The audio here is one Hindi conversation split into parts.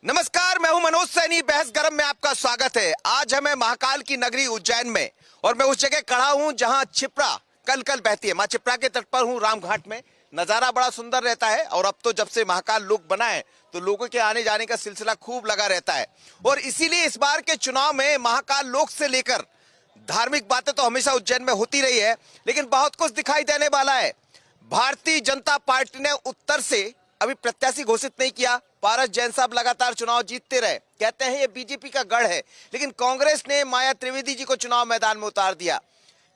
नमस्कार, मैं हूं मनोज सैनी। बहस गरम में आपका स्वागत है। आज हमें महाकाल की नगरी उज्जैन में और मैं उस जगह खड़ा हूं जहां क्षिप्रा कल कल बहती है। मां क्षिप्रा के तट पर हूं, रामघाट में। नजारा बड़ा सुंदर रहता है और अब तो जब से महाकाल लोक बना है तो लोगों के आने जाने का सिलसिला खूब लगा रहता है और इसीलिए इस बार के चुनाव में महाकाल लोक से लेकर धार्मिक बातें तो हमेशा उज्जैन में होती रही है, लेकिन बहुत कुछ दिखाई देने वाला है। भारतीय जनता पार्टी ने उत्तर से अभी प्रत्याशी घोषित नहीं किया। पारस जैन साहब लगातार चुनाव जीतते रहे, कहते हैं ये बीजेपी का गढ़ है, लेकिन कांग्रेस ने माया त्रिवेदी जी को चुनाव मैदान में उतार दिया।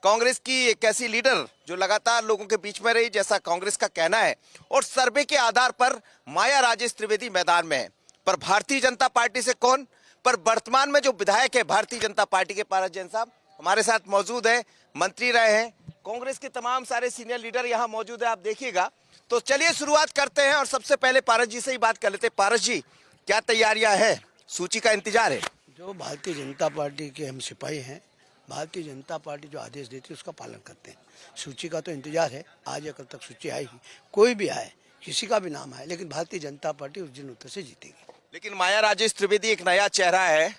कांग्रेस की एक ऐसी लीडर जो लगातार लोगों के बीच में रही, जैसा कांग्रेस का कहना है, और सर्वे के आधार पर माया राजेश त्रिवेदी मैदान में है। पर भारतीय जनता पार्टी से कौन? पर वर्तमान में जो विधायक है भारतीय जनता पार्टी के, पारस जैन साहब हमारे साथ मौजूद है, मंत्री रहे हैं। कांग्रेस के तमाम सारे सीनियर लीडर यहाँ मौजूद है, आप देखिएगा। तो चलिए शुरुआत करते हैं और सबसे पहले पारस जी से ही बात कर लेते हैं। पारस जी, क्या तैयारियां है? सूची का इंतजार है? जो भारतीय जनता पार्टी के हम सिपाही हैं, भारतीय जनता पार्टी जो आदेश देती है उसका पालन करते हैं। सूची का तो इंतजार है, आज या कल तक सूची आएगी, कोई भी आए, किसी का भी नाम आए, लेकिन भारतीय जनता पार्टी उस दिन उत्तर से जीतेगी। लेकिन माया राजेश त्रिवेदी एक नया चेहरा है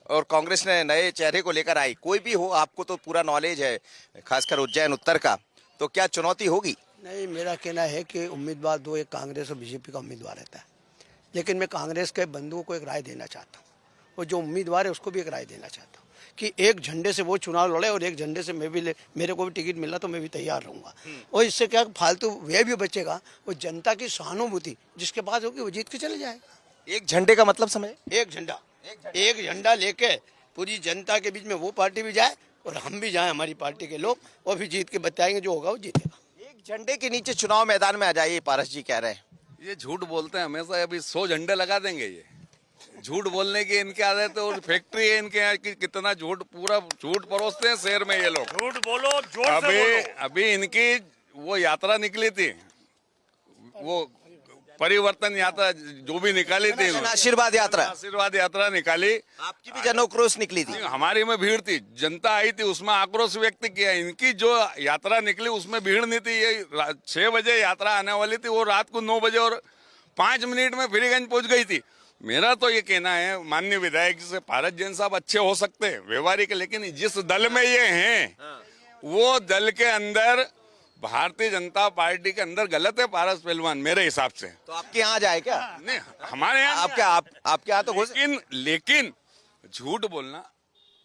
और कांग्रेस ने नए चेहरे को लेकर आई। कोई भी हो, आपको तो पूरा नॉलेज है, खासकर उज्जैन उत्तर का, तो क्या चुनौती होगी? नहीं, मेरा कहना है कि उम्मीदवार दो, एक कांग्रेस और बीजेपी का उम्मीदवार रहता है, लेकिन मैं कांग्रेस के बंधुओं को एक राय देना चाहता हूँ और जो उम्मीदवार है उसको भी एक राय देना चाहता हूँ कि एक झंडे से वो चुनाव लड़े और एक झंडे से मैं भी मेरे को भी टिकट मिलना तो मैं भी तैयार रहूंगा। और इससे क्या फालतू व्यय भी बचेगा और जनता की सहानुभूति जिसके पास होगी वो जीत के चले जाएगा। एक झंडे का मतलब समझे? एक झंडा लेके पूरी जनता के बीच में वो पार्टी भी जाए और हम भी जाए, हमारी पार्टी के लोग, और फिर जीत के बताएंगे, जो होगा वो जीतेगा। एक झंडे के नीचे चुनाव मैदान में आ जाइए, पारस जी कह रहे हैं। ये झूठ बोलते हैं हमेशा। अभी 100 झंडे लगा देंगे। ये झूठ बोलने की इनके आदत है और फैक्ट्री है इनके यहाँ की। कितना झूठ, पूरा झूठ परोसते हैं शहर में ये लोग। झूठ बोलो, जोर से बोलो। अभी इनकी वो यात्रा निकली थी, वो परिवर्तन यात्रा जो भी निकाली थी, आशीर्वाद यात्रा निकाली। आपकी भी जनोक्रोश निकली थी। हमारी में भीड़ थी, जनता आई थी, उसमें आक्रोश व्यक्त किया। इनकी जो यात्रा निकली उसमें भीड़ नहीं थी। ये 6 बजे यात्रा आने वाली थी, वो रात को 9 बजे और 5 मिनट में फ्रीगंज पहुंच गई थी। मेरा तो ये कहना है, माननीय विधायक से पारस जैन साहब अच्छे हो सकते हैं, व्यवहारिक, लेकिन जिस दल में ये हैं वो दल के अंदर भारतीय जनता पार्टी के अंदर गलत है पारस पहलवान, मेरे हिसाब से। तो आपके यहाँ जाए क्या? नहीं, हमारे यहाँ आपके यहाँ तो लेकिन झूठ बोलना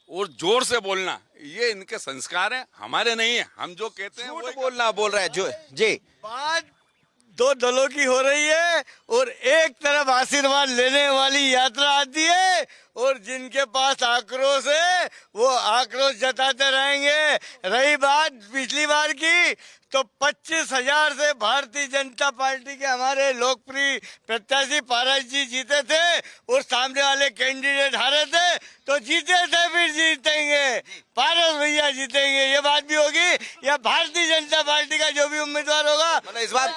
और जोर से बोलना ये इनके संस्कार है, हमारे नहीं है। हम जो कहते हैं झूठ बोलना बोल रहे हैं जो जी। बात दो दलों की हो रही है और एक तरफ आशीर्वाद लेने वाली यात्रा आती है और जिनके पास आक्रोश है वो आक्रोश जताते रहेंगे। रही बात पिछली बार की, तो 25,000 से भारतीय जनता पार्टी के हमारे लोकप्रिय प्रत्याशी पारस जी जीते थे और सामने वाले कैंडिडेट हारे थे, तो जीते थे फिर जीतेंगे, पारस भैया जीतेंगे। ये बात भी होगी, या भारतीय जनता पार्टी का जो भी उम्मीदवार होगा। मतलब इस बार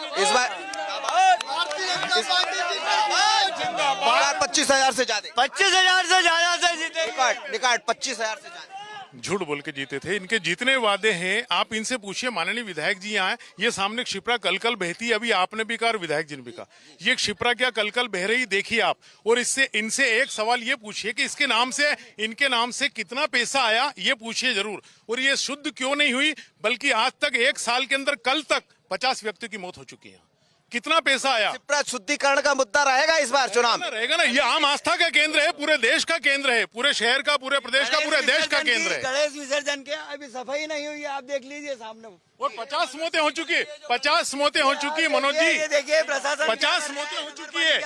25,000 से ज्यादा, 25,000 से ज्यादा से जीतेंगे। निकाट 25,000 से ज्यादा। झूठ बोल के जीते थे। इनके जितने वादे हैं आप इनसे पूछिए। माननीय विधायक जी यहाँ हैं, ये सामने क्षिप्रा कल कल बहती है, अभी आपने भी कहा और विधायक जी ने भी कहा, ये क्षिप्रा क्या कल कल बह रही देखिए आप। और इससे इनसे एक सवाल ये पूछिए कि इसके नाम से, इनके नाम से कितना पैसा आया, ये पूछिए जरूर। और ये शुद्ध क्यों नहीं हुई, बल्कि आज तक 1 साल के अंदर कल तक 50 व्यक्तियों की मौत हो चुकी है। कितना पैसा आया? क्षिप्रा शुद्धिकरण का मुद्दा रहेगा इस बार चुनाव में? रहेगा ना। ये आम आस्था का केंद्र है, पूरे देश का केंद्र है, पूरे शहर का, पूरे प्रदेश का, पूरे देश का केंद्र है। गणेश विसर्जन के अभी सफाई नहीं हुई है, आप देख लीजिए सामने। और 50 मौतें हो चुकी है, 50 मौतें हो चुकी है मनोज जी। ये देखिए प्रशासन 50 मौतें हो चुकी है,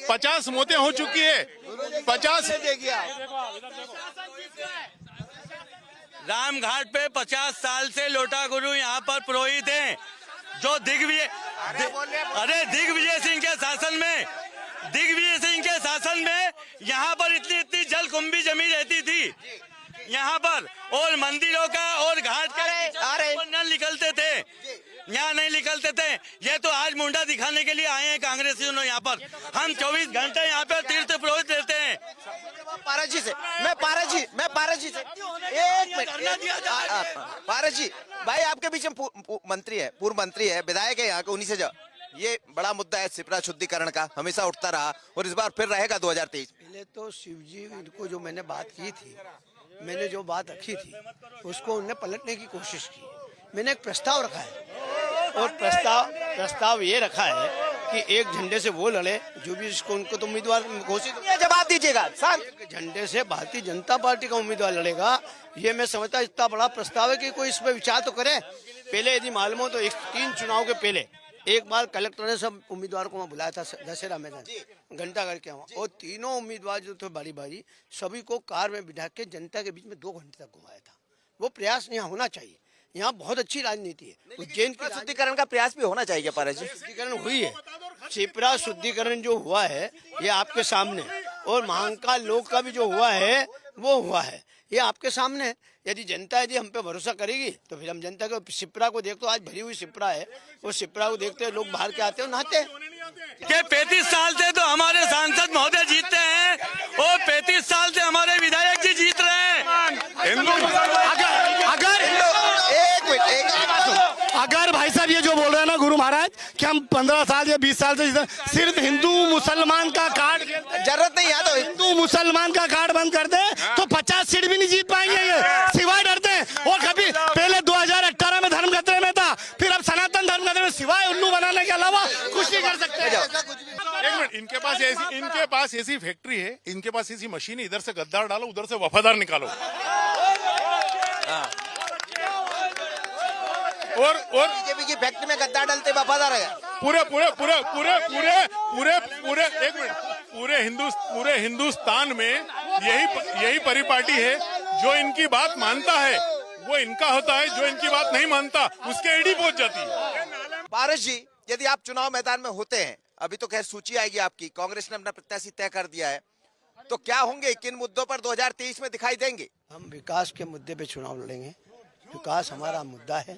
50 मौतें हो चुकी है, 50। देखिए रामघाट पे 50 साल से लोटा गुरु यहाँ पर पुरोहित हैं, जो दिग्विजय सिंह के शासन में यहाँ पर इतनी जल कुंभी जमी रहती थी यहाँ पर, और मंदिरों का और घाट का न निकलते थे, यहाँ नहीं निकलते थे। ये तो आज मुंडा दिखाने के लिए आए हैं कांग्रेसियों यहाँ पर। हम 24 घंटे यहाँ पर तीर्थ पुरोहित रहते हैं। पारस जी से मैं पारस जी से एक मिनट। पारस जी भाई, आपके बीच में मंत्री है, पूर्व मंत्री है, विधायक है यहाँ के, उन्हीं से ये बड़ा मुद्दा है शिप्रा शुद्धिकरण का, हमेशा उठता रहा और इस बार फिर रहेगा 2023। पहले तो शिव जी इनको जो मैंने बात की थी, मैंने जो बात रखी थी उसको उन्होंने पलटने की कोशिश की। मैंने एक प्रस्ताव रखा है और प्रस्ताव ये रखा है कि एक झंडे से वो लड़े जो भी इसको उनको तो उम्मीदवार घोषित। ये जवाब दीजिएगा शांत। एक झंडे से भारतीय जनता पार्टी का उम्मीदवार लड़ेगा, ये मैं समझता इतना बड़ा प्रस्ताव है कि कोई इस पर विचार तो करे। पहले यदि मालूम हो तो 3 चुनाव के पहले एक बार कलेक्टर ने सब उम्मीदवारों को वहाँ बुलाया था दशहरा मैदान घंटाघर के वहाँ, और तीनों उम्मीदवार जो थे बारी बारी सभी को कार में बिठा के जनता के बीच में 2 घंटे तक घुमाया था। वो प्रयास यहाँ होना चाहिए, यहाँ बहुत अच्छी राजनीति है। उज्जैन की शुद्धिकरण का प्रयास भी होना चाहिए पारस जी। शुद्धिकरण हुई है, शिप्रा शुद्धिकरण जो हुआ है ये आपके सामने, और महाकाल लोक का भी जो हुआ है वो हुआ है, ये आपके सामने है। यदि जनता यदि हम पे भरोसा करेगी तो फिर हम जनता को शिप्रा को देखते, आज भरी हुई शिप्रा है, वो शिप्रा को देखते हैं लोग बाहर के आते हैं नहाते हैं। कि 35 साल से तो हमारे सांसद महोदय जीतते हैं और 35 साल से हमारे विधायक जी जीत रहे हैं। अगर भाई साहब ये जो बोल रहे हैं ना गुरु महाराज कि हम 15 साल या 20 साल से सिर्फ हिंदू मुसलमान का कार्ड, जरूरत नहीं है तो हिंदू मुसलमान का कार्ड बंद कर दे तो 50 सीट भी नहीं जीत पाएंगे ये, सिवाय डरते हैं। और कभी पहले 2018 में धर्म खतरे में था, फिर अब सनातन धर्म खतरे में, सिवाय उल्लू बनाने के अलावा कुछ नहीं कर सकते। एक मिनट, इनके पास ऐसी फैक्ट्री है, इनके पास ऐसी मशीन है, इधर से गद्दार डालो उधर से वफादार निकालो। और बीजेपी की फैक्ट्री में गद्दार डालते वफादार है। पूरे हिंदुस्तान में यही परिपाटी है, जो इनकी बात मानता है वो इनका होता है, जो इनकी बात नहीं मानता उसके ईडी पहुंच जाती है। पारस जी, यदि आप चुनाव मैदान में होते हैं, अभी तो खैर सूची आएगी आपकी, कांग्रेस ने अपना प्रत्याशी तय कर दिया है, तो क्या होंगे, किन मुद्दों पर 2023 में दिखाई देंगे? हम विकास के मुद्दे पे चुनाव लड़ेंगे। विकास हमारा मुद्दा है,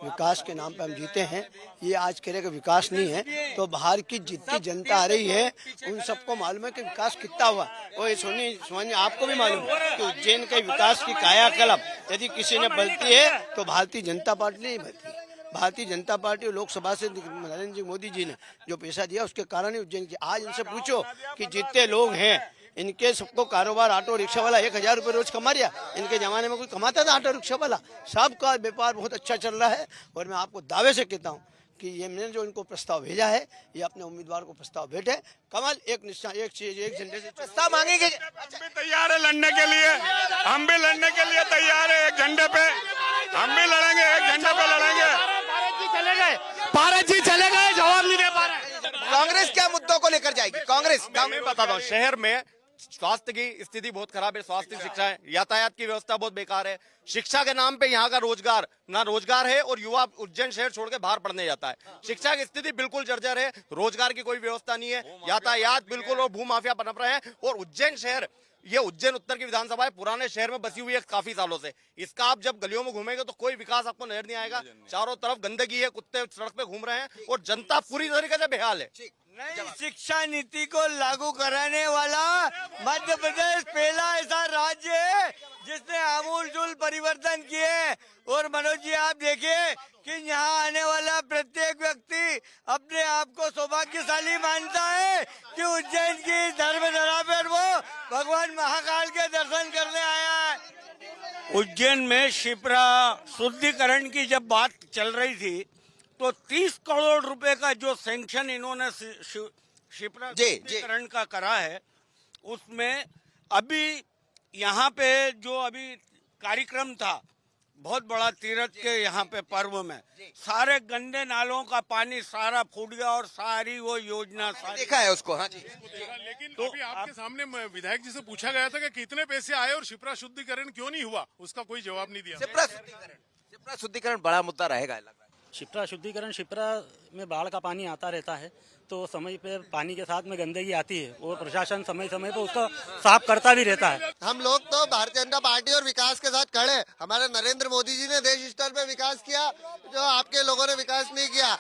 विकास के नाम पे हम जीते हैं। ये आज कह रहे कि विकास नहीं है, तो बाहर की जितनी जनता आ रही है उन सबको मालूम है कि विकास कितना हुआ। और ये सोनी आपको भी मालूम है कि उज्जैन के विकास की कायाकल्प यदि किसी ने बलती है तो भारतीय जनता पार्टी नहीं बलती। भारतीय जनता पार्टी लोकसभा से नरेंद्र मोदी जी ने जो पैसा दिया उसके कारण ही उज्जैन की। आज इनसे पूछो कि जितने लोग हैं इनके सबको कारोबार, ऑटो रिक्शा वाला 1000 रुपये रोज कमा रिया, इनके जमाने में कोई कमाता था ऑटो रिक्शा वाला? सबका व्यापार बहुत अच्छा चल रहा है। और मैं आपको दावे से कहता हूँ कि ये मैंने जो इनको प्रस्ताव भेजा है, ये अपने उम्मीदवार को प्रस्ताव भेजे। कमल एक निश्चय, एक चीज, एक झंडे से प्रस्ताव मांगेंगे। हम भी तैयार है लड़ने के लिए, हम भी लड़ने के लिए तैयार है। एक झंडे पे हम भी लड़ेंगे, एक झंडे पे लड़ेंगे। भारत जी चले गए, जवाब नहीं दे पा रहे। कांग्रेस क्या मुद्दों को लेकर जाएगी? कांग्रेस मैं बताता हूँ, शहर में स्वास्थ्य की स्थिति बहुत खराब है, स्वास्थ्य शिक्षा है, यातायात की व्यवस्था बहुत बेकार है। शिक्षा के नाम पे यहाँ का रोजगार है और युवा उज्जैन शहर छोड़ के बाहर पढ़ने जाता है। शिक्षा की स्थिति बिल्कुल जर्जर है, रोजगार की कोई व्यवस्था नहीं है, यातायात बिल्कुल, और भू माफिया पनप रहे हैं। और उज्जैन शहर, ये उज्जैन उत्तर की विधानसभा है, पुराने शहर में बसी हुई है काफी सालों से। इसका आप जब गलियों में घूमेंगे तो कोई विकास आपको नजर नहीं आएगा। चारों तरफ गंदगी है, कुत्ते सड़क पे घूम रहे हैं और जनता पूरी तरीके से बेहाल है। नई शिक्षा नीति को लागू कराने वाला मध्य प्रदेश पहला ऐसा राज्य है जिसने आमूलचूल परिवर्तन किए। और मनोज जी आप देखिए कि यहाँ आने वाला प्रत्येक व्यक्ति अपने आप को सौभाग्यशाली मानता है कि उज्जैन की धर्मधरा पर वो भगवान महाकाल के दर्शन करने आया है। उज्जैन में शिप्रा शुद्धिकरण की जब बात चल रही थी तो 30 करोड़ रुपए का जो सैंक्शन इन्होंने शिप्रा शुद्धिकरण का करा है, उसमें अभी यहाँ पे जो अभी कार्यक्रम था बहुत बड़ा तीरथ के यहाँ पे पर्व में, सारे गंदे नालों का पानी सारा फूट गया और सारी वो योजना देखा है उसको। हाँ जी, लेकिन तो अभी आपके सामने विधायक जी से पूछा गया था कि कितने पैसे आए और शिप्रा शुद्धिकरण क्यों नहीं हुआ, उसका कोई जवाब नहीं दिया। शिप्रा शुद्धिकरण बड़ा मुद्दा रहेगा लग रहा है। शिप्रा शुद्धिकरण, शिप्रा में बाढ़ का पानी आता रहता है तो समय पे पानी के साथ में गंदगी आती है और प्रशासन समय समय पे उसको साफ करता भी रहता है। हम लोग तो भारतीय जनता पार्टी और विकास के साथ खड़े। हमारे नरेंद्र मोदी जी ने देश स्तर पे विकास किया जो आपके लोगों ने विकास नहीं किया।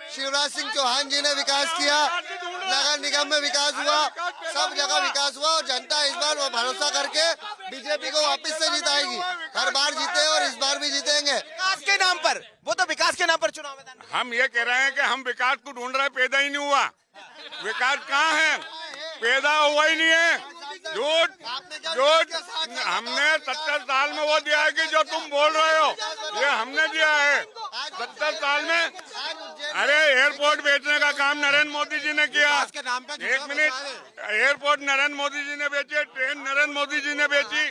शिवराज सिंह चौहान जी ने विकास किया, नगर निगम में विकास हुआ, सब जगह विकास हुआ और जनता इस बार वो भरोसा करके बीजेपी को वापस से जिताएगी। हर बार जीते और इस बार भी जीतेंगे। विकास के नाम पर, वो तो विकास के नाम पर चुनाव मैदान में। हम ये कह रहे हैं कि हम विकास को ढूंढ रहे हैं, पैदा ही नहीं हुआ। विकास कहाँ है? पैदा हुआ ही नहीं है। झूठ झूठ। हमने 70 साल में वो दिया है कि जो तुम बोल रहे हो, ये हमने दिया है 70 साल में। अरे एयरपोर्ट बेचने का काम नरेंद्र मोदी जी ने किया। एक मिनट, एयरपोर्ट नरेंद्र मोदी जी ने बेचे, ट्रेन नरेंद्र मोदी जी ने बेची।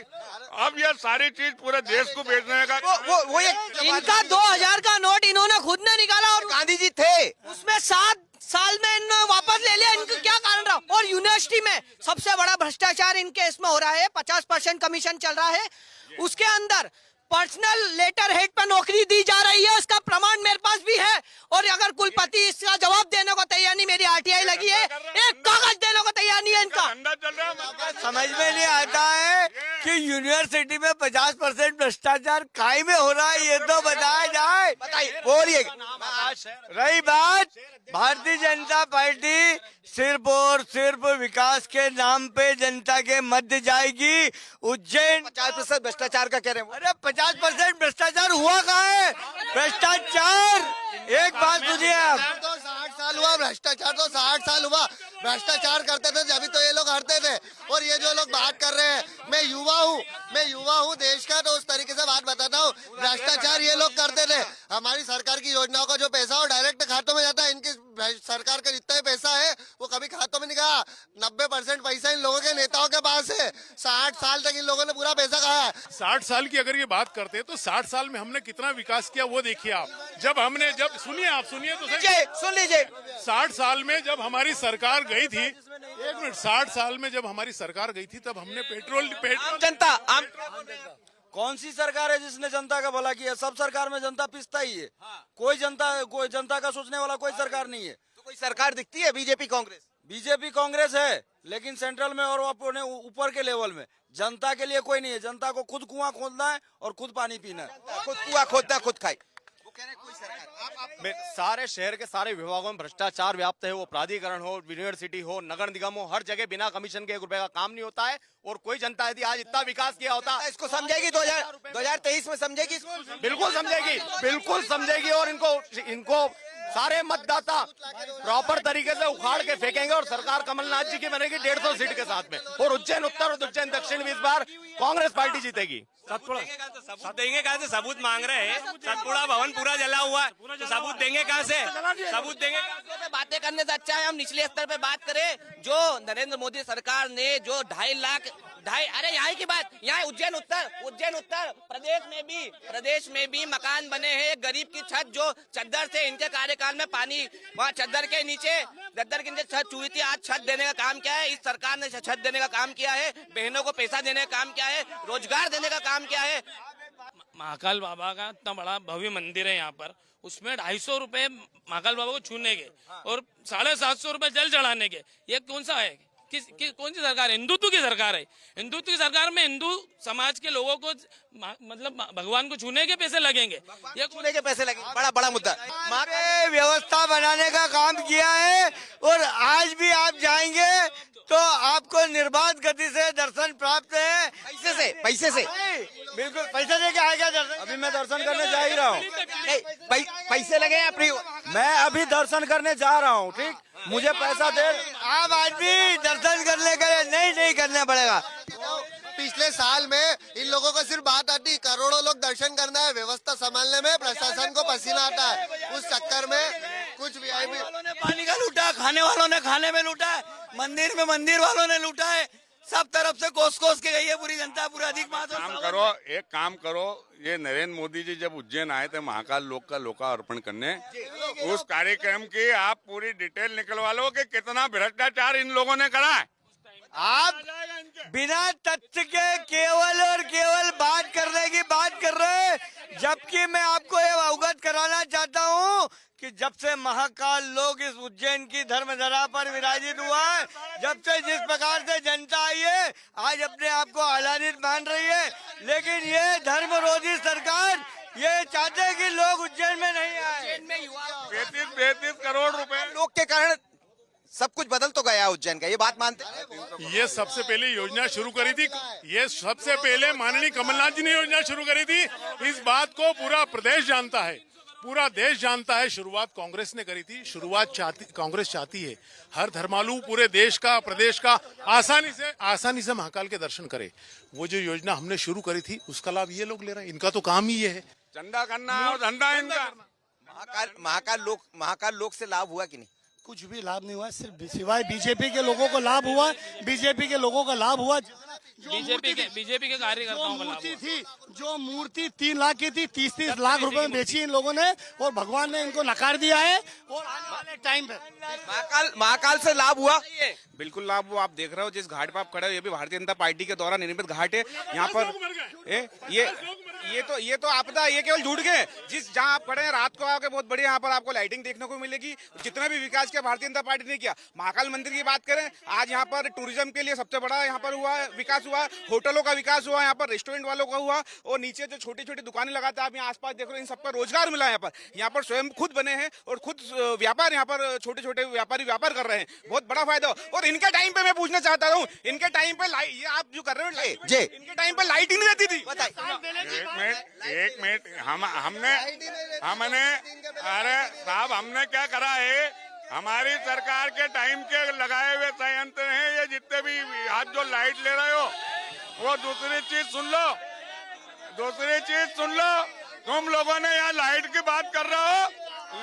अब ये सारी चीज पूरे देश को बेचने का वो ये इनका 2000 का नोट इन्होंने खुद ने निकाला और गांधी जी थे। उसमें 7 साल में इन्होंने वापस ले लिया। इनका क्या कारण रहा? और यूनिवर्सिटी में सबसे बड़ा भ्रष्टाचार इनके इसमें हो रहा है। 50% कमीशन चल रहा है। उसके अंदर पर्सनल लेटर हेड पर नौकरी दी जा रही है, उसका प्रमाण मेरे पास भी है। और अगर कुलपति इसका जवाब देने को तैयार नहीं, मेरी आरटीआई लगी है, एक कागज देने को तैयार नहीं है इनका। समझ में नहीं आता है कि यूनिवर्सिटी में 50% भ्रष्टाचार काहे में हो रहा है, ये तो बताया जाए। बताइए, बोलिए। रही बात, भारतीय जनता पार्टी सिर्फ और सिर्फ विकास के नाम पे जनता के मध्य जाएगी। उज्जैन 50% भ्रष्टाचार का कह रहे हैं। अरे 50% भ्रष्टाचार हुआ कहाँ है? भ्रष्टाचार, एक बात सुनिए आप, तो 60 साल हुआ भ्रष्टाचार, तो 60 साल हुआ भ्रष्टाचार करते थे, जब तो ये लोग हटते थे। और ये जो लोग बात कर रहे हैं, मैं युवा हूँ देश का, तो उस तरीके से बात बताता हूँ। भ्रष्टाचार ये लोग करते थे। हमारी सरकार की योजनाओं का जो पैसा वो डायरेक्ट खातों में जाता है। इनकी सरकार का जितना भी पैसा है वो कभी खातों में नहीं गया। 90% पैसा इन लोगों के नेताओं के पास है। 60 साल तक इन लोगों ने पूरा पैसा खाया। 60 साल की अगर ये बात करते हैं तो 60 साल में हमने कितना विकास किया वो देखिए आप। जब सुनिए तो सही, सुन लीजिए। 60 साल में जब हमारी सरकार गई थी, एक मिनट, 60 साल में जब हमारी सरकार गई थी तब हमने पेट्रोल जनता कौन सी सरकार है जिसने जनता का भला किया? सब सरकार में जनता पिसता ही है। कोई जनता का सोचने वाला कोई सरकार नहीं है। तो कोई सरकार दिखती है? बीजेपी कांग्रेस है, लेकिन सेंट्रल में और अपने ऊपर के लेवल में जनता के लिए कोई नहीं है। जनता को खुद कुआं खोदना है और खुद पानी पीना है। खुद कुआं खोदता खुद खाए। सारे शहर के सारे विभागों में भ्रष्टाचार व्याप्त है। वो प्राधिकरण हो, यूनिवर्सिटी हो, नगर निगम हो, हर जगह बिना कमीशन के 1 रुपए का काम नहीं होता है। और कोई जनता यदि आज इतना विकास किया होता, इसको समझेगी 2023 में समझेगी इसको। बिल्कुल समझेगी। और इनको सारे मतदाता प्रॉपर तरीके से उखाड़ के फेंकेंगे और सरकार कमलनाथ जी की बनेगी 150 सीट के साथ में। और उज्जैन उत्तर और उज्जैन दक्षिण में इस बार कांग्रेस पार्टी जीतेगी। देंगे कहाँ से? सबूत मांग रहे हैं। सतपुड़ा भवन पूरा जला हुआ है, तो सबूत देंगे कहाँ से? सबूत देंगे कहाँ से? बातें करने से अच्छा है हम निचले स्तर पे बात करें। जो नरेंद्र मोदी सरकार ने जो 2.5 लाख अरे यहाँ की बात, यहाँ उज्जैन उत्तर प्रदेश में भी मकान बने हैं। गरीब की छत जो चद्दर से इनके कार्यकाल में पानी वहाँ चद्दर के नीचे छत चुई थी, आज छत देने का काम क्या है? इस सरकार ने छत देने का काम किया है। बहनों को पैसा देने का काम क्या है? रोजगार देने का काम क्या है? महाकाल बाबा का इतना बड़ा भव्य मंदिर है यहाँ पर, उसमें 250 रुपए महाकाल बाबा को छूने के और 750 रुपए जल चढ़ाने के। ये कौन सा है? कौन सी सरकार है? हिंदुत्व की सरकार है। हिंदुत्व की सरकार में हिंदू समाज के लोगों को मतलब भगवान को छूने के पैसे लगेंगे। ये छूने के पैसे लगेंगे, बड़ा मुद्दा। व्यवस्था बनाने का काम किया है। और आज भी आप जाएंगे तो आपको निर्बाध गति से दर्शन प्राप्त है। पैसे से बिल्कुल पैसे दे के आएगा दर्शन। अभी मैं दर्शन करने जा ही रहा हूँ। पैसे लगे हैं फ्री? मैं अभी दर्शन करने जा रहा हूँ। ठीक, मुझे पैसा दे। आप आदमी दर्शन करने के लिए नहीं करना पड़ेगा। पिछले साल में इन लोगों को सिर्फ बात आती, करोड़ों लोग दर्शन करना है, व्यवस्था संभालने में प्रशासन को पसीना आता है। उस चक्कर में कुछ वीआईपी वालों ने पानी का लूटा, खाने वालों ने खाने में लूटा है, मंदिर वालों ने लूटा है। सब तरफ से कोस के गई है पूरी जनता, पूरा अधिक एक काम करो, ये नरेंद्र मोदी जी जब उज्जैन आए थे महाकाल लोक का लोकार्पण करने, उस कार्यक्रम की आप पूरी डिटेल निकलवा लो कि कितना भ्रष्टाचार इन लोगों ने करा है। आप बिना तथ्य के केवल बात करने की बात कर रहे हैं। जबकि मैं आपको ये अवगत कराना चाहता हूँ कि जब से महाकाल लोक इस उज्जैन की धर्मधरा पर विराजित हुआ है, जब से जिस प्रकार से जनता आई है, आज अपने आप को आह्लादित मान रही है। लेकिन ये धर्मरोधी सरकार ये चाहते हैं कि लोग उज्जैन में नहीं आए। 35 करोड़ रुपए लोग के कारण सब कुछ बदल तो गया उज्जैन का, ये बात मानते हैं? ये सबसे पहले योजना शुरू करी थी, ये सबसे पहले माननीय कमलनाथ जी ने योजना शुरू करी थी। इस बात को पूरा प्रदेश जानता है, पूरा देश जानता है। शुरुआत कांग्रेस ने करी थी, कांग्रेस चाहती है हर धर्मालु पूरे देश का, प्रदेश का आसानी से महाकाल के दर्शन करे। वो जो योजना हमने शुरू करी थी उसका लाभ ये लोग ले रहे हैं, इनका तो काम ही ये है। चंदा करना और धंधा इनका। महाकाल लोक से लाभ हुआ कि नहीं? कुछ भी लाभ नहीं हुआ, सिर्फ सिवाय बीजेपी के लोगों को लाभ हुआ, बीजेपी के लोगों का लाभ हुआ। बीजेपी के कार्यकर्ताओं का लाभ मूर्ति थी, जो मूर्ति 3 लाख की थी, 30-30 लाख रुपए में बेची इन लोगों ने, और भगवान ने इनको नकार दिया है। और आने वाले टाइम पे महाकाल से लाभ हुआ? बिल्कुल लाभ हुआ। आप देख रहे हो जिस घाट पर आप खड़े हो, ये भी भारतीय जनता पार्टी के द्वारा निर्मित घाट है। यहाँ पर ये तो आपदा, ये केवल झूठ गए। जिस जहाँ आप खड़े हैं रात को आके बहुत बढ़िया यहाँ पर आपको लाइटिंग देखने को मिलेगी। जितना भी विकास किया भारतीय जनता पार्टी ने किया। महाकाल मंदिर की बात करें, आज यहाँ पर टूरिज्म के लिए सबसे बड़ा यहाँ पर हुआ विकास हुआ, होटलों का विकास हुआ, यहाँ पर रेस्टोरेंट वालों का हुआ, और नीचे जो छोटी छोटी दुकानें लगाते हैं आप यहाँ आसपास देख रहे हो, इन सबका रोजगार मिला। यहाँ पर स्वयं खुद बने हैं और खुद व्यापार यहाँ पर छोटे छोटे व्यापारी व्यापार कर रहे हैं, बहुत बड़ा फायदा। और इनके टाइम पे मैं पूछना चाहता हूँ, इनके टाइम पे ये आप जो कर रहे हो जी, इनके टाइम पे लाइट ही नहीं रहती थी। एक मिनट हमने अरे साहब हमने क्या करा है? हमारी सरकार के टाइम के लगाए हुए संयंत्र हैं ये जितने भी। आप जो लाइट ले रहे हो वो दूसरी चीज सुन लो। तुम लोगों ने यहाँ लाइट की बात कर रहे हो,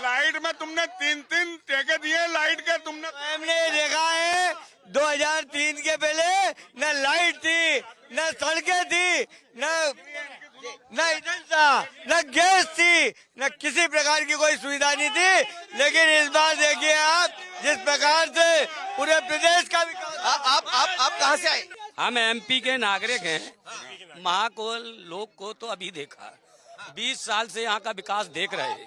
लाइट में तुमने 3 ठेके दिए लाइट के। हमने देखा है 2003 के पहले न लाइट थी, न सड़कें थी, न ईंधन था, न गैस थी, न किसी प्रकार की कोई सुविधा नहीं थी। लेकिन इस बार देखिए आप जिस प्रकार से पूरे प्रदेश का विकास। आप कहाँ से आए? हम एमपी के नागरिक हैं। महाकाल लोक को तो अभी देखा, 20 साल से यहाँ का विकास देख रहे हैं।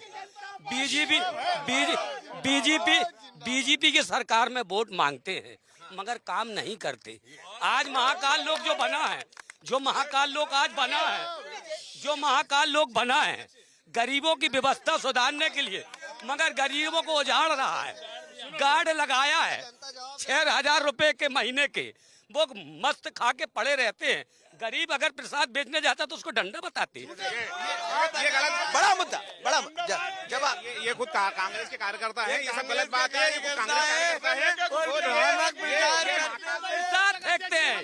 बीजेपी की सरकार में वोट मांगते हैं मगर काम नहीं करते। आज महाकाल लोक जो बना है, जो महाकाल लोक बना है गरीबों की व्यवस्था सुधारने के लिए, मगर गरीबों को उजाड़ रहा है। गार्ड लगाया है 6,000 रुपए के महीने के, वो मस्त खा के पड़े रहते हैं। गरीब अगर प्रसाद बेचने जाता तो उसको डंडा बताते। ये गलत, बड़ा मुद्दा। जब ये खुद कांग्रेस के कार्यकर्ता है, ये सब गलत बात है। ये खुद कांग्रेस कार्यकर्ता है फेंकते हैं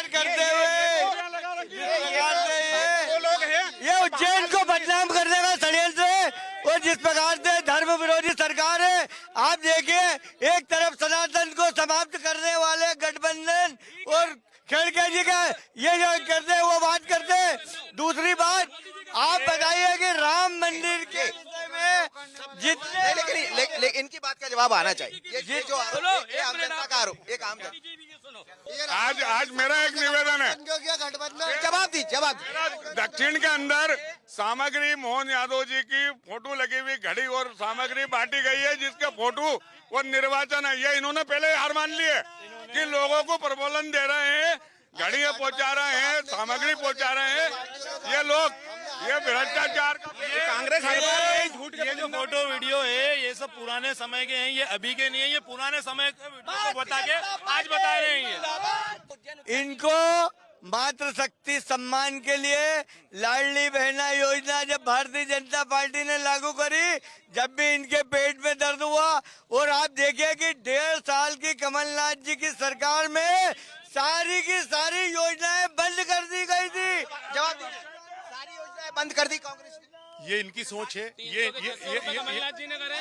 करते हुए लोग हैं। ये उज्जैन को बदनाम करने का षड्यंत्र है। और जिस प्रकार से धर्म विरोधी सरकार है, आप देखिए एक तरफ सनातन को समाप्त करने वाले गठबंधन और खड़गे जी का ये जो करते हैं वो बात करते हैं। दूसरी बात आप बताइए कि राम मंदिर के में जितने लेकिन इनकी बात का जवाब आना चाहिए। ये जो आम जनता का आरोप, एक आम जनता। आज मेरा एक निवेदन है, जवाब दी। दक्षिण के अंदर सामग्री मोहन यादव जी की फोटो लगी हुई घड़ी और सामग्री बांटी गई है, जिसके फोटो वो निर्वाचन है। ये इन्होंने पहले हार मान ली है कि लोगों को प्रबोधन दे रहे हैं, घड़ियां पहुंचा रहे हैं, सामग्री पहुंचा रहे हैं। ये लोग ये भ्रष्टाचार का कांग्रेस ये जो फोटो वीडियो है ये सब पुराने समय के हैं, ये अभी के नहीं है। ये पुराने समय के वीडियो को बता के आज बता रहे हैं। इनको मातृ शक्ति सम्मान के लिए लाडली बहना योजना जब भारतीय जनता पार्टी ने लागू करी, जब भी इनके पेट में दर्द हुआ। और आप देखिए कि 1.5 साल की कमलनाथ जी की सरकार में सारी की सारी योजनाएं बंद कर दी गई थी। जवाब दीजिए, सारी योजनाएं बंद कर दी कांग्रेस ने। ये इनकी सोच है। ये कमलनाथ जी ने करे,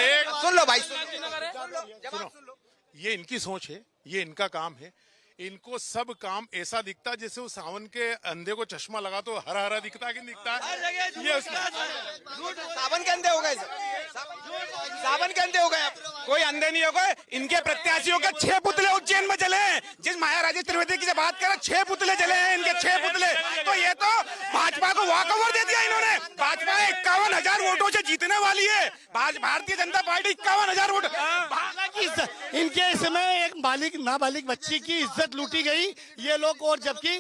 एक सुन लो भाई, सुनो, ये इनकी सोच है, ये इनका काम है। इनको सब काम ऐसा दिखता जैसे वो सावन के अंधे को चश्मा लगा तो हरा हरा दिखता है कि दिखता है। ये सावन के अंधे हो गए, सावन के अंधे हो गए। कोई अंधे नहीं हो गए। इनके प्रत्याशियों के 6 पुतले उज्जैन में जले हैं। जिस महाराज त्रिवेदी की बात करें, 6 पुतले जले हैं इनके, 6 पुतले। तो ये तो भाजपा को वॉकओवर दे दिया इन्होंने। भाजपा 51,000 वोटों से जीतने वाली है। Bharatiya Janata party 51,000 vote. इनके इसमें एक नाबालिग बच्ची की इज्जत लूटी गई ये लोग, और जबकि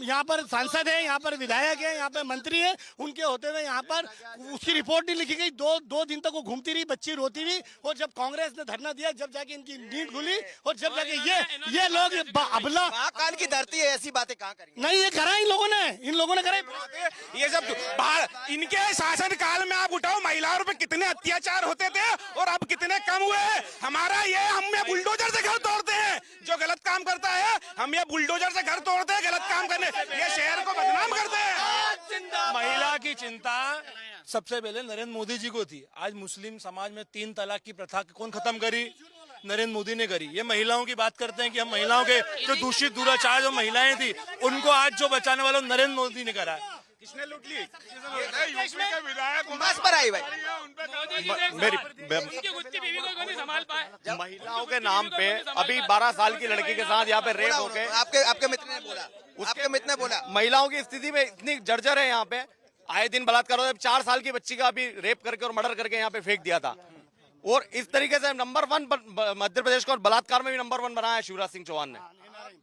यहाँ पर सांसद है, यहाँ पर विधायक है, यहाँ पे मंत्री है, उनके होते हुए यहाँ पर उसकी रिपोर्ट नहीं लिखी गई। दो दिन तक वो घूमती रही, बच्ची रोती रही, और जब कांग्रेस ने धरना दिया, जब जाके इनकी नींद खुली, और जब जाके ये लोग अबला महाकाल की धरती है, ऐसी बातें कहाँ करेंगे? नहीं, ये करा इन लोगों ने करा। ये सब इनके शासन काल में आप उठाओ, महिलाओं पे कितने अत्याचार होते थे और अब कितने कम हुए। हमारा ये हम बुलडोजर से घर तोड़ते हैं, जो गलत काम करता है हम ये बुलडोजर से घर तोड़ते हैं, गलत काम करने ये शहर को बदनाम करते हैं। महिला की चिंता सबसे पहले नरेंद्र मोदी जी को थी। आज मुस्लिम समाज में 3 तलाक की प्रथा कौन खत्म करी? नरेंद्र मोदी ने करी। ये महिलाओं की बात करते हैं कि हम महिलाओं के जो दूषित दुराचार जो महिलाएं थी उनको आज जो बचाने वाला नरेंद्र मोदी ने करा। किसने लूट ली? यूपी के विधायक बस पर आई भाई, महिलाओं के नाम पे अभी 12 साल की लड़की के साथ यहाँ पे रेप हो गए। आपके मित्र ने बोला, आपके मित्र ने बोला महिलाओं की स्थिति में इतनी जर्जर है यहाँ पे, आए दिन बलात्कार होता है। 4 साल की बच्ची का अभी रेप करके और मर्डर करके यहाँ पे फेंक दिया था। और इस तरीके से नंबर 1 मध्य प्रदेश को और बलात्कार में भी नंबर 1 बनाया है शिवराज सिंह चौहान ने,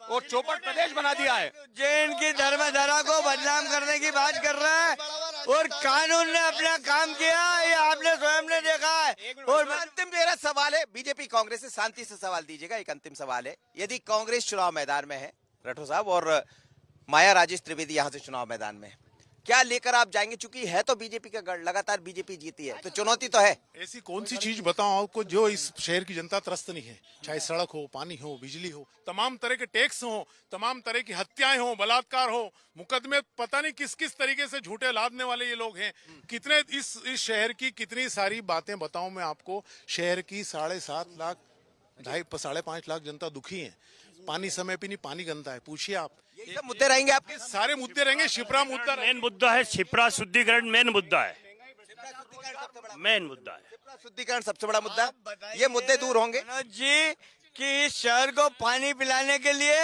और चौपट प्रदेश बना दिया है। उज्जैन की धर्मधारा को बदनाम करने की बात कर रहा है, और कानून ने अपना काम किया, ये आपने स्वयं ने देखा है। और अंतिम मेरा सवाल है, बीजेपी कांग्रेस से शांति से सवाल दीजिएगा। एक अंतिम सवाल है, यदि कांग्रेस चुनाव मैदान में है, राठौर साहब, और माया राजेश त्रिवेदी यहाँ से चुनाव मैदान में है, क्या लेकर आप जाएंगे? चूंकि है तो बीजेपी का गढ़, लगातार बीजेपी जीती है, तो चुनौती तो है। ऐसी कौन सी चीज बताऊं आपको जो इस शहर की जनता त्रस्त नहीं है? चाहे सड़क हो, पानी हो, बिजली हो, तमाम तरह के टैक्स हो, तमाम तरह की हत्याएं हो, बलात्कार हो, मुकदमे पता नहीं किस किस तरीके से झूठे लादने वाले ये लोग हैं। कितने इस शहर की कितनी सारी बातें बताऊं मैं आपको। शहर की 7.5 लाख 5.5 लाख जनता दुखी है। पानी समय पे नहीं, पानी गंदा है। पूछिए आप, ये सब मुद्दे रहेंगे आपके? सारे मुद्दे रहेंगे। शिप्रा मुद्दा मेन मुद्दा है, शिप्रा शुद्धिकरण मेन मुद्दा है, मेन मुद्दा है। शुद्धिकरण सबसे बड़ा मुद्दा, ये मुद्दे दूर होंगे मनोज जी कि इस शहर को पानी पिलाने के लिए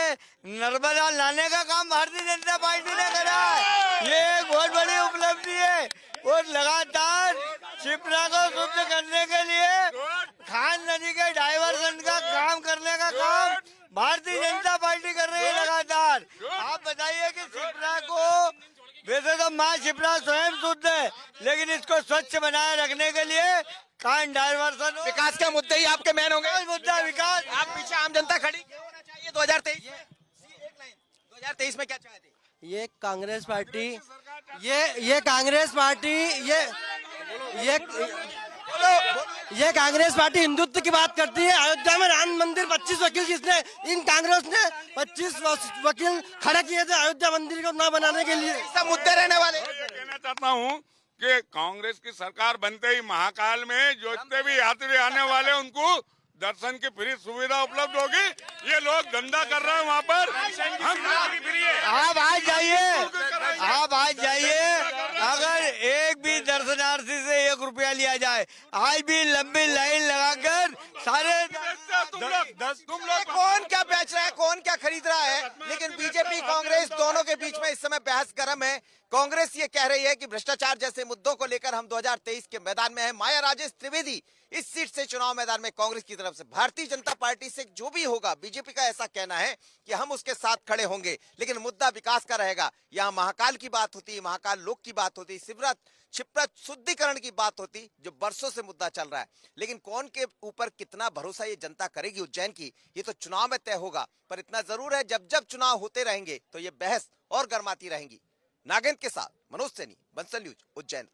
नर्मदा लाने का काम भारतीय जनता पार्टी ने करा है। ये एक बहुत बड़ी उपलब्धि है, और लगातार शिप्रा को शुद्ध करने के लिए खान नदी के डाइवर्सन का काम करने का काम भारतीय जनता पार्टी कर रही है लगातार। आप बताइए कि शिप्रा को, वैसे तो माँ शिप्रा स्वयं शुद्ध है, लेकिन इसको स्वच्छ बनाए रखने के लिए कान डाइवर्सन, विकास के मुद्दे ही आपके मेन होंगे। मुद्दा विकास। आप पीछे आम जनता खड़ी क्या होना चाहिए 2023 में क्या चाहते? ये कांग्रेस पार्टी, ये कांग्रेस पार्टी, ये कांग्रेस पार्टी हिंदुत्व की बात करती है। अयोध्या में राम मंदिर 25 वकील किसने, इन कांग्रेस ने 25 वकील खड़े किए थे अयोध्या मंदिर को न बनाने के लिए। सब मुद्दे रहने वाले। कहना चाहता हूँ कि कांग्रेस की सरकार बनते ही महाकाल में जो जितने भी यात्री आने वाले उनको दर्शन की फ्री सुविधा उपलब्ध होगी। ये लोग गंदा कर रहे हैं वहाँ पर, हम फ्री है। आप आज जाइए, अगर एक भी दर्शनार्थी से 1 रुपया लिया जाए, आज भी लंबी लाइन लगाकर सारे तुम लोग कौन क्या बेच रहा है, कौन क्या खरीद रहा है, लेकिन बीजेपी कांग्रेस दोनों के बीच में इस समय बहस गर्म है। कांग्रेस ये कह रही है कि भ्रष्टाचार जैसे मुद्दों को लेकर हम 2023 के मैदान में है। माया राजेश त्रिवेदी इस सीट से चुनाव मैदान में कांग्रेस की तरफ से। भारतीय जनता पार्टी से जो भी होगा, बीजेपी का ऐसा कहना है कि हम उसके साथ खड़े होंगे, लेकिन मुद्दा विकास का रहेगा। यहाँ महाकाल की बात होती, महाकाल लोक की बात होती, क्षिप्रा शुद्धिकरण की बात होती, जो बरसों से मुद्दा चल रहा है। लेकिन कौन के ऊपर कितना भरोसा ये जनता करेगी उज्जैन की, ये तो चुनाव में तय होगा। पर इतना जरूर है, जब जब चुनाव होते रहेंगे तो ये बहस और गर्माती रहेंगी। नागेंद्र के साथ मनोज सैनी, बंसल न्यूज, उज्जैन।